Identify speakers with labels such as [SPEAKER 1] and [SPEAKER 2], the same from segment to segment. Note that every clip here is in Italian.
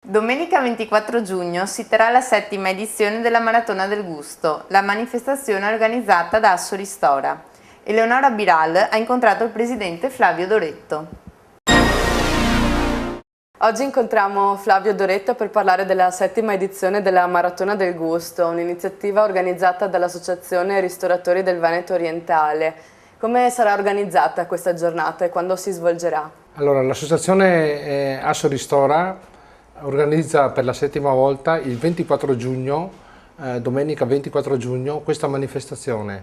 [SPEAKER 1] Domenica 24 giugno si terrà la 7ª edizione della Maratona del Gusto, la manifestazione organizzata da Asso Ristora. Eleonora Biral ha incontrato il presidente Flavio Doretto.
[SPEAKER 2] Oggi incontriamo Flavio Doretto per parlare della 7ª edizione della Maratona del Gusto, un'iniziativa organizzata dall'Associazione Ristoratori del Veneto Orientale. Come sarà organizzata questa giornata e quando si svolgerà?
[SPEAKER 3] Allora, l'associazione Asso Ristora organizza per la 7ª volta il 24 giugno, domenica 24 giugno, questa manifestazione.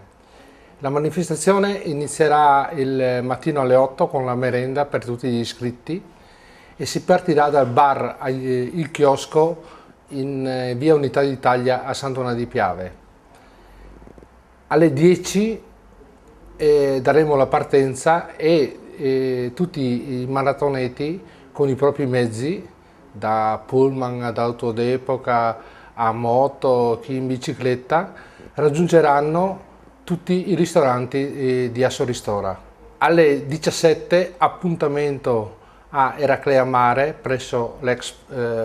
[SPEAKER 3] La manifestazione inizierà il mattino alle 8 con la merenda per tutti gli iscritti e si partirà dal bar Il Chiosco in via Unità d'Italia a Sant'Ona di Piave. Alle 10 daremo la partenza e tutti i maratoneti con i propri mezzi, da pullman ad auto d'epoca a moto, chi in bicicletta, raggiungeranno tutti i ristoranti di Asso Ristora. Alle 17 appuntamento a Eraclea Mare presso l'ex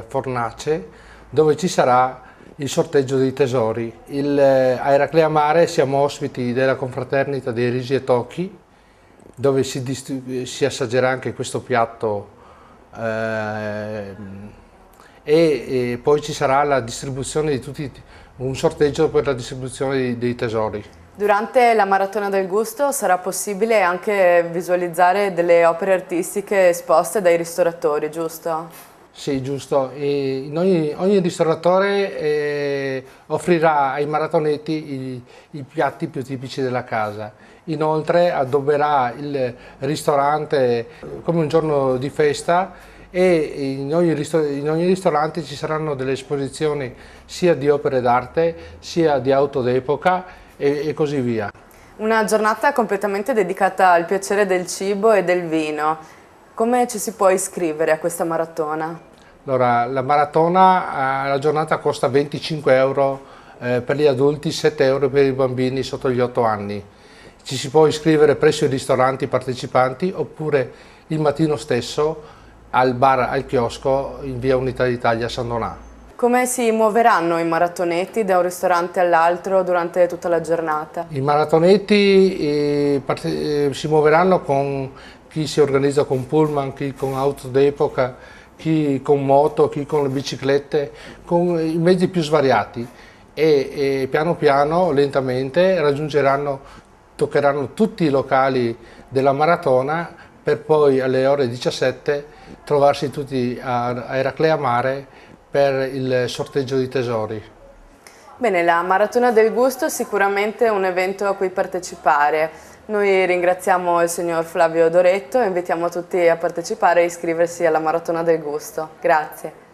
[SPEAKER 3] Fornace, dove ci sarà il sorteggio dei tesori. A Eraclea Mare siamo ospiti della confraternita dei Risi e Tocchi, dove si assaggerà anche questo piatto e poi ci sarà la distribuzione di un sorteggio per la distribuzione dei tesori.
[SPEAKER 2] Durante la Maratona del Gusto sarà possibile anche visualizzare delle opere artistiche esposte dai ristoratori, giusto?
[SPEAKER 3] Sì, giusto. Ogni ristoratore offrirà ai maratoneti i piatti più tipici della casa. Inoltre addobberà il ristorante come un giorno di festa e in ogni ristorante ci saranno delle esposizioni sia di opere d'arte, sia di auto d'epoca e così via.
[SPEAKER 2] Una giornata completamente dedicata al piacere del cibo e del vino. Come ci si può iscrivere a questa maratona?
[SPEAKER 3] Allora, la maratona, la giornata costa 25 euro per gli adulti, 7 euro per i bambini sotto gli 8 anni. Ci si può iscrivere presso i ristoranti partecipanti oppure il mattino stesso al bar Al Chiosco in via Unità d'Italia a San Donà.
[SPEAKER 2] Come si muoveranno i maratoneti da un ristorante all'altro durante tutta la giornata?
[SPEAKER 3] I maratoneti si muoveranno con chi si organizza con pullman, chi con auto d'epoca, chi con moto, chi con le biciclette, con i mezzi più svariati e piano piano, lentamente, toccheranno tutti i locali della maratona per poi alle ore 17 trovarsi tutti a Eraclea Mare per il sorteggio di tesori.
[SPEAKER 2] Bene, la Maratona del Gusto è sicuramente un evento a cui partecipare. Noi ringraziamo il signor Flavio Doretto e invitiamo tutti a partecipare e iscriversi alla Maratona del Gusto. Grazie.